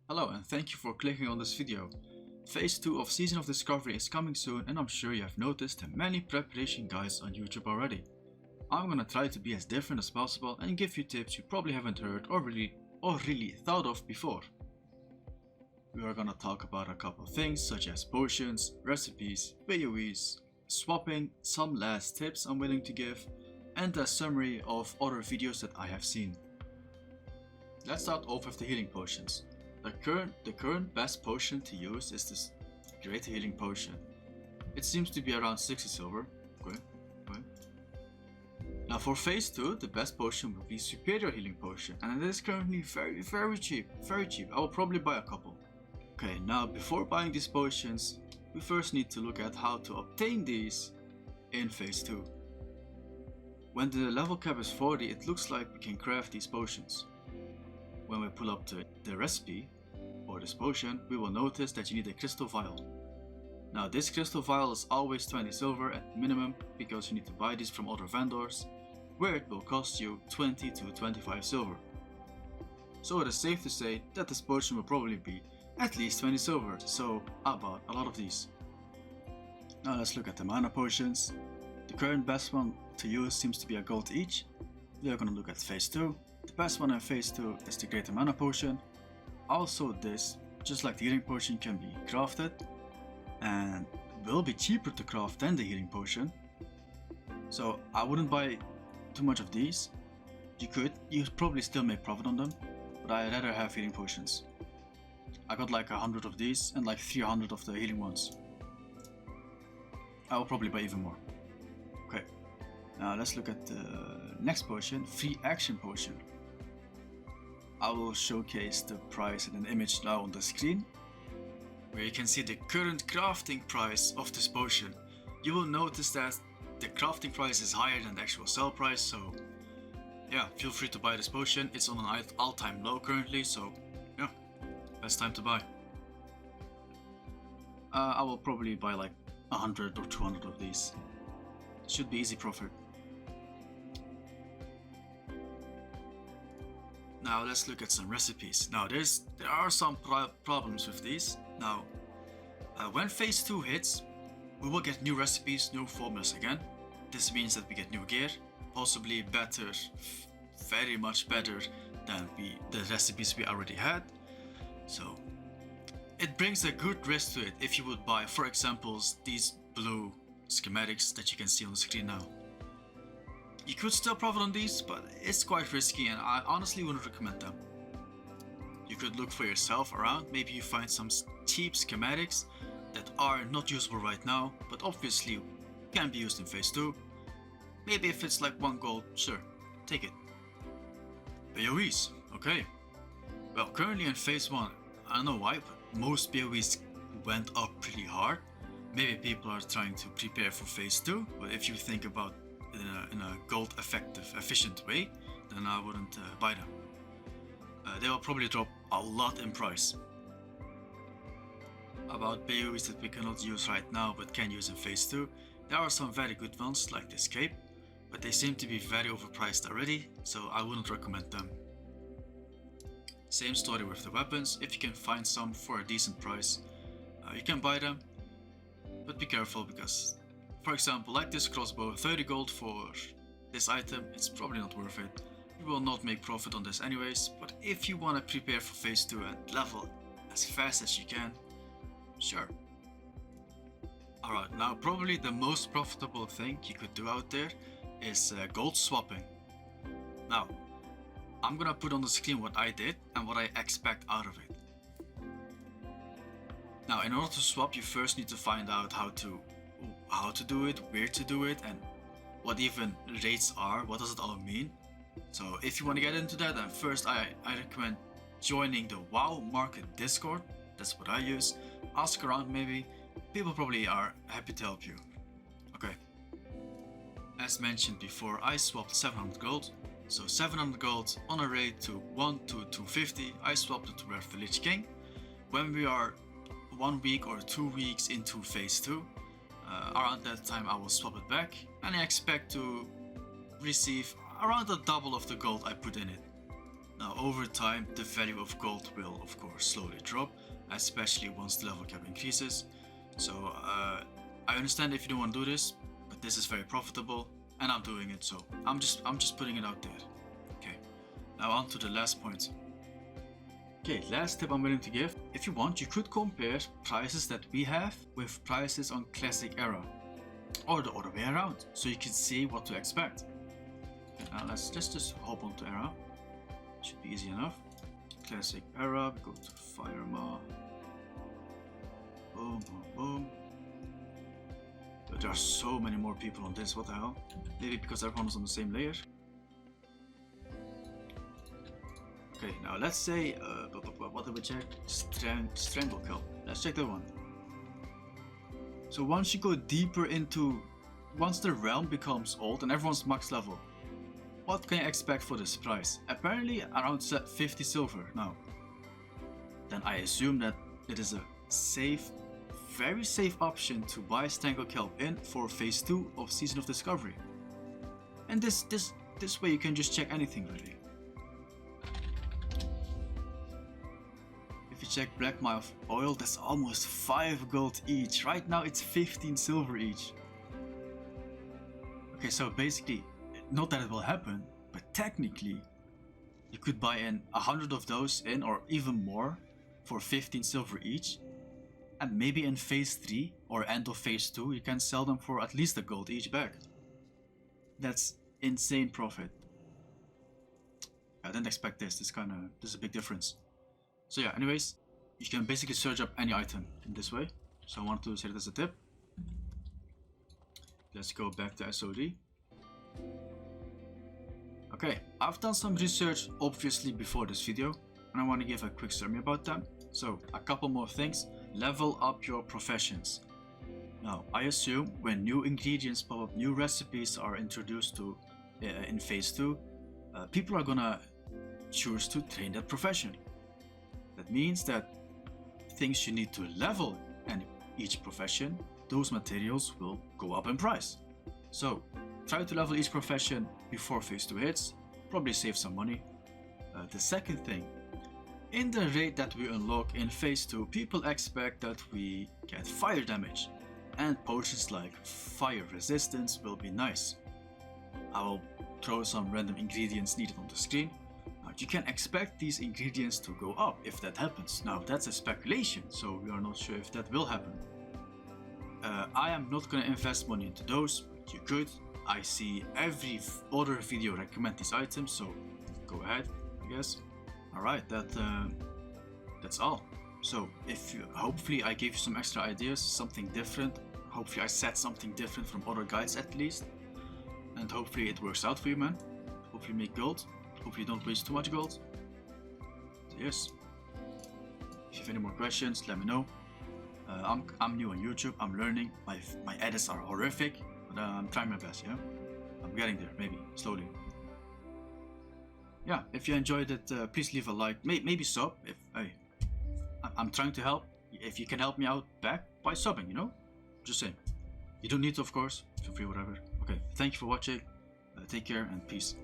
Hello and thank you for clicking on this video. Phase 2 of Season of Discovery is coming soon and I'm sure you have noticed many preparation guides on YouTube already. I'm gonna try to be as different as possible and give you tips you probably haven't heard or really thought of before. We are gonna talk about a couple of things such as potions, recipes, AoEs, swapping, some last tips I'm willing to give, and a summary of other videos that I have seen. Let's start off with the healing potions. The current best potion to use is this Great Healing Potion. It seems to be around 60 silver. Okay. Now for phase 2, the best potion will be Superior Healing Potion, and it is currently very cheap. I will probably buy a couple. Okay, now before buying these potions, we first need to look at how to obtain these in phase 2. When the level cap is 40, it looks like we can craft these potions. When we pull up the recipe for this potion, we will notice that you need a crystal vial. Now this crystal vial is always 20 silver at minimum because you need to buy these from other vendors, where it will cost you 20 to 25 silver. So it is safe to say that this potion will probably be at least 20 silver, so I bought a lot of these. Now let's look at the mana potions. The current best one to use seems to be a gold each. We are gonna look at phase 2. The best one in phase 2 is the Greater Mana Potion. Also this, just like the Healing Potion, can be crafted and will be cheaper to craft than the Healing Potion. So I wouldn't buy too much of these. You'd probably still make profit on them, but I'd rather have Healing Potions. I got like 100 of these and like 300 of the healing ones. I will probably buy even more. Okay, now let's look at the next potion, Free Action Potion. I will showcase the price in an image now on the screen, where you can see the current crafting price of this potion. You will notice that the crafting price is higher than the actual sell price, so yeah, feel free to buy this potion. It's on an all-time low currently, so yeah, best time to buy. I will probably buy like 100 or 200 of these. Should be easy profit. Now let's look at some recipes. Now there are some problems with these. Now when phase 2 hits, we will get new recipes, new formulas again. This means that we get new gear, possibly better, very much better than the recipes we already had. So it brings a good risk to it if you would buy, for example, these blue schematics that you can see on the screen now. You could still profit on these, but it's quite risky and I honestly wouldn't recommend them. You could look for yourself around, maybe you find some cheap schematics that are not usable right now, but obviously can be used in phase 2. Maybe if it's like 1 gold, sure, take it. AoEs, okay. Well, currently in phase 1, I don't know why, but most AoEs went up pretty hard. Maybe people are trying to prepare for phase 2, but if you think about in a gold efficient way, then I wouldn't buy them. They will probably drop a lot in price. About AoEs that we cannot use right now but can use in phase 2, there are some very good ones like this cape, but they seem to be very overpriced already, so I wouldn't recommend them. Same story with the weapons. If you can find some for a decent price, you can buy them, but be careful because, for example, like this crossbow, 30 gold for this item, it's probably not worth it. You will not make profit on this anyways, but if you want to prepare for phase 2 and level as fast as you can, sure. Alright, now probably the most profitable thing you could do out there is gold swapping. Now, I'm gonna put on the screen what I did and what I expect out of it. Now, in order to swap, you first need to find out how to do it, where to do it, and what even rates are, what does it all mean. So if you want to get into that, then first I recommend joining the WoW Market Discord. That's what I use. Ask around, maybe people probably are happy to help you. Okay, as mentioned before, I swapped 700 gold. So 700 gold on a raid to 1 to 250, I swapped it to Wrath of the Lich King. When we are 1 week or 2 weeks into phase 2, around that time I will swap it back, and I expect to receive around the double of the gold I put in it. Now over time, the value of gold will of course slowly drop, especially once the level cap increases. So I understand if you don't want to do this, but this is very profitable and I'm doing it, so I'm just putting it out there. Okay, now on to the last point. Okay, last tip I'm willing to give. If you want, you could compare prices that we have with prices on Classic Era, or the other way around, so you can see what to expect. Okay, now let's just hop onto Era. Should be easy enough. Classic Era, we go to Firema. Boom, boom, boom. But there are so many more people on this, what the hell? Maybe because everyone is on the same layer. Okay, now let's say, what did we check? Strangle Kelp. Let's check that one. So once you go deeper into, once the realm becomes old and everyone's max level, what can you expect for this price? Apparently around 50 silver now. Then I assume that it is a safe, very safe option to buy Strangle Kelp in for phase 2 of Season of Discovery. And this way you can just check anything really. If you check Black Mile of Oil, that's almost 5 gold each. Right now it's 15 silver each. Okay, so basically, not that it will happen, but technically you could buy in 100 of those in, or even more, for 15 silver each. And maybe in phase 3 or end of phase 2 you can sell them for at least a gold each back. That's insane profit. I didn't expect this. This is a big difference. So yeah, anyways, you can basically search up any item in this way. So I want to say that as a tip. Let's go back to SoD. Okay, I've done some research obviously before this video, and I want to give a quick summary about them. So a couple more things. Level up your professions. Now I assume when new ingredients pop up, new recipes are introduced to in phase 2, people are gonna choose to train that profession. That means that things you need to level in each profession, those materials will go up in price. So try to level each profession before phase 2 hits, probably save some money. The second thing, in the raid that we unlock in phase 2, people expect that we get fire damage, and potions like fire resistance will be nice. I will throw some random ingredients needed on the screen. You can expect these ingredients to go up if that happens. Now that's a speculation, so we are not sure if that will happen. I am not gonna invest money into those, but you could. I see every other video recommend these items, so go ahead, I guess. Alright, that's all. So hopefully I gave you some extra ideas, something different. Hopefully I said something different from other guides at least. And hopefully it works out for you, man. Hopefully you make gold. Hopefully you don't waste too much gold. So yes. If you have any more questions, let me know. I'm new on YouTube. I'm learning. My edits are horrific, but I'm trying my best. Yeah, I'm getting there. Maybe slowly. Yeah. If you enjoyed it, please leave a like. Maybe sub. I'm trying to help. If you can help me out back by subbing, you know. Just saying. You don't need to, of course. Feel free, whatever. Okay. Thank you for watching. Take care and peace.